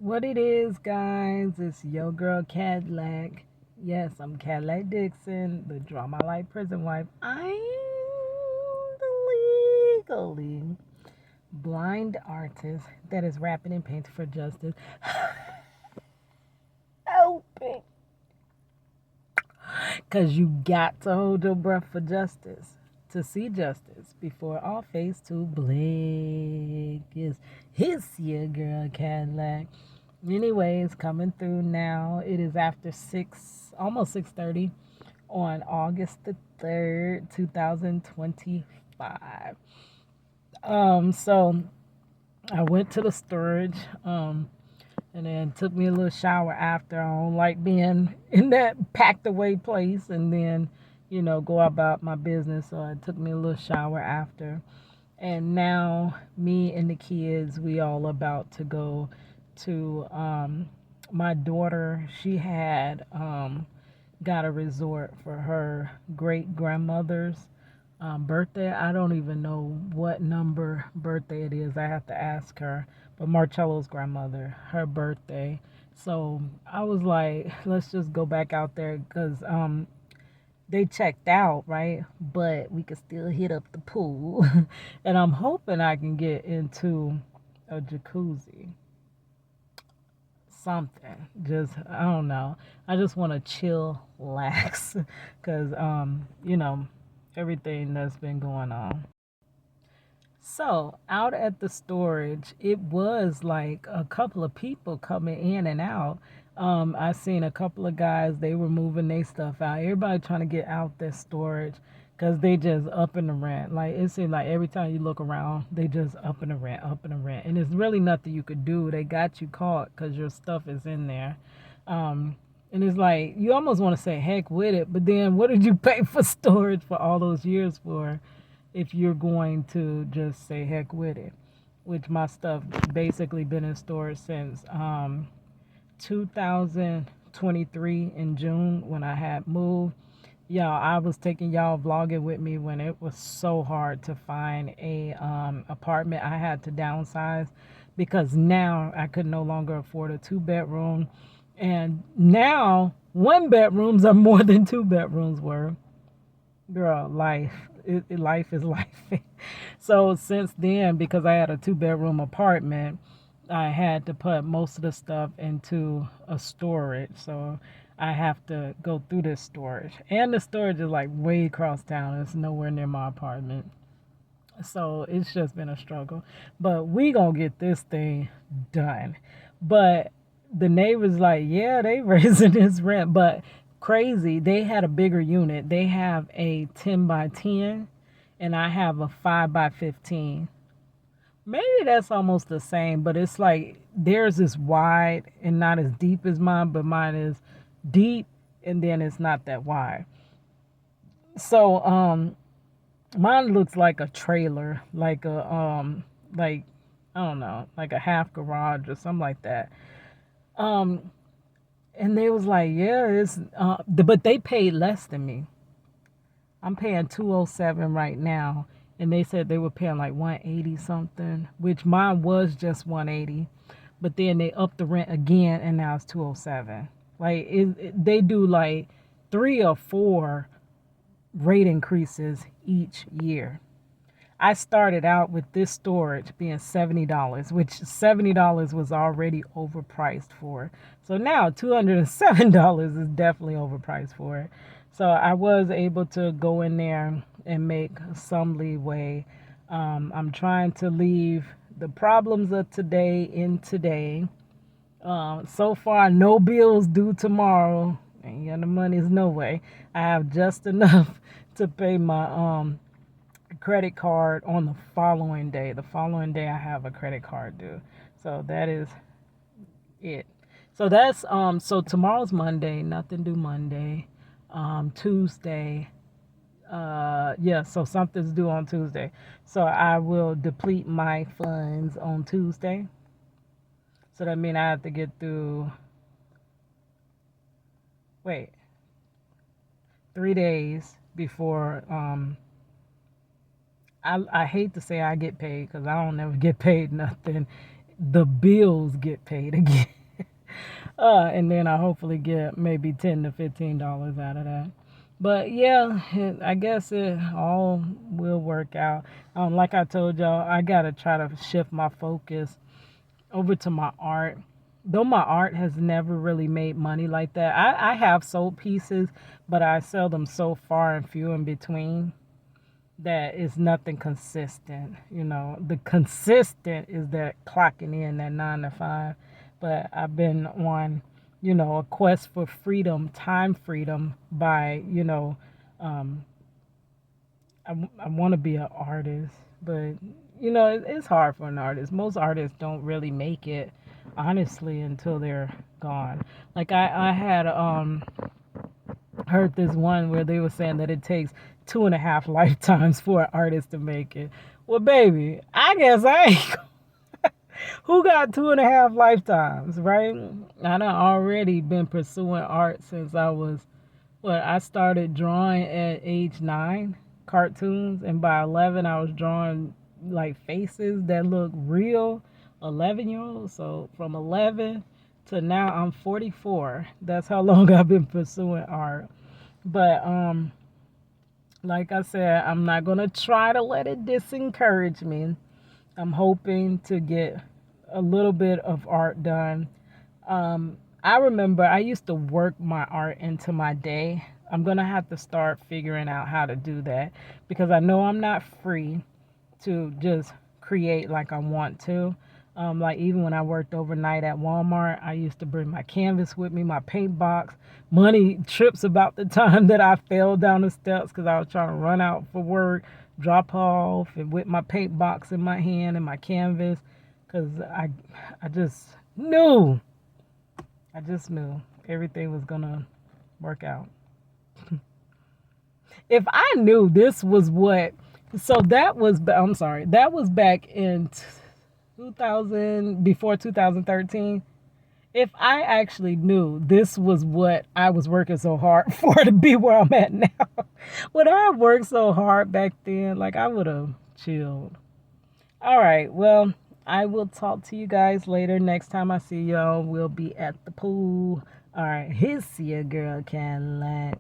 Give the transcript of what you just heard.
What it is, guys, it's your girl Cadillac. Yes, I'm Cadillac Dixon, the Drama Life prison wife. I am the legally blind artist that is rapping and painting for justice. Helping. Because you got to hold your breath for justice. To see justice before all face to blink is his your girl Cadillac. Anyways, coming through now. It is after almost 6:30 on August the 3rd, 2025. So I went to the storage, and then took me a little shower after. I don't like being in that packed away place, and then, go about my business. So I took me a little shower after. And now me and the kids, we all about to go to my daughter. She had got a resort for her great grandmother's birthday. I don't even know what number birthday it is. I have to ask her. But Marcello's grandmother, her birthday. So I was like, let's just go back out there because they checked out, right? But we could still hit up the pool. And I'm hoping I can get into a jacuzzi. Something. Just, I don't know. I just want to chill, relax. Because, everything that's been going on. So, out at the storage, it was like a couple of people coming in and out. I seen a couple of guys, they were moving their stuff out. Everybody trying to get out their storage because they just up in the rent. Like, it seemed like every time you look around, they just up in the rent, up in the rent. And it's really nothing you could do. They got you caught because your stuff is in there. And it's like, you almost want to say heck with it, but then what did you pay for storage for all those years for? If you're going to just say heck with it, which my stuff basically been in storage since 2023 in June when I had moved. Y'all, I was taking y'all vlogging with me when it was so hard to find a apartment. I had to downsize because now I could no longer afford a 2 bedroom, and now 1 bedrooms are more than 2 bedrooms were. Girl, life is life. So since then, because I had a 2 bedroom apartment, I had to put most of the stuff into a storage. So I have to go through this storage. And the storage is like way across town. It's nowhere near my apartment. So it's just been a struggle. But we gonna get this thing done. But the neighbors like, yeah, they raising this rent, but crazy. They had a bigger unit. They have a 10 by 10, and I have a 5 by 15. Maybe that's almost the same, but it's like theirs is wide and not as deep as mine, but mine is deep and then it's not that wide. So mine looks like a trailer, like I don't know, like a half garage or something like that. Um and they was like, yeah, but they paid less than me. I'm paying 207 right now, and they said they were paying like 180 something, which mine was just 180, but then they upped the rent again and now it's 207. Like they do like 3 or 4 rate increases each year. I started out with this storage being $70, which $70 was already overpriced for. So now $207 is definitely overpriced for it. So I was able to go in there and make some leeway. I'm trying to leave the problems of today in today. So far, no bills due tomorrow. And yeah, the money is no way. I have just enough to pay my credit card on the following day. The following day I have a credit card due. So that is it. So that's so tomorrow's Monday, nothing due Monday. Tuesday, yeah, so something's due on Tuesday. So I will deplete my funds on Tuesday. So that means I have to get through, wait, 3 days before I hate to say I get paid because I don't never get paid nothing the bills get paid again. And then I hopefully get maybe $10 to $15 out of that. But yeah, I guess it all will work out. Like I told y'all, I gotta try to shift my focus over to my art. Though my art has never really made money like that. I have sold pieces, but I sell them so far and few in between that is nothing consistent. The consistent is that clocking in that 9 to 5. But I've been on, a quest for freedom, time freedom by, um, I want to be an artist, but it's hard for an artist. Most artists don't really make it, honestly, until they're gone. Like I had heard this one where they were saying that it takes 2.5 lifetimes for an artist to make it. Well, baby, I guess I ain't. Who got 2.5 lifetimes, right? I done already been pursuing art since I was, I started drawing at age 9, cartoons, and by 11 I was drawing like faces that look real, 11-year-olds. So from 11 to now I'm 44. That's how long I've been pursuing art. But like I said, I'm not gonna try to let it discourage me. I'm hoping to get a little bit of art done. I remember I used to work my art into my day. I'm gonna have to start figuring out how to do that because I know I'm not free to just create like I want to. Like even when I worked overnight at Walmart, I used to bring my canvas with me, my paint box. Money trips about the time that I fell down the steps because I was trying to run out for work, drop off, and with my paint box in my hand and my canvas, because I just knew, everything was gonna work out. If I knew this was what, so that was, I'm sorry, that was back in 2000, before 2013. If I actually knew this was what I was working so hard for to be where I'm at now, would I have worked so hard back then? Like I would have chilled. All right, well, I will talk to you guys later. Next time I see y'all, we'll be at the pool. All right, here's your girl Cadillac.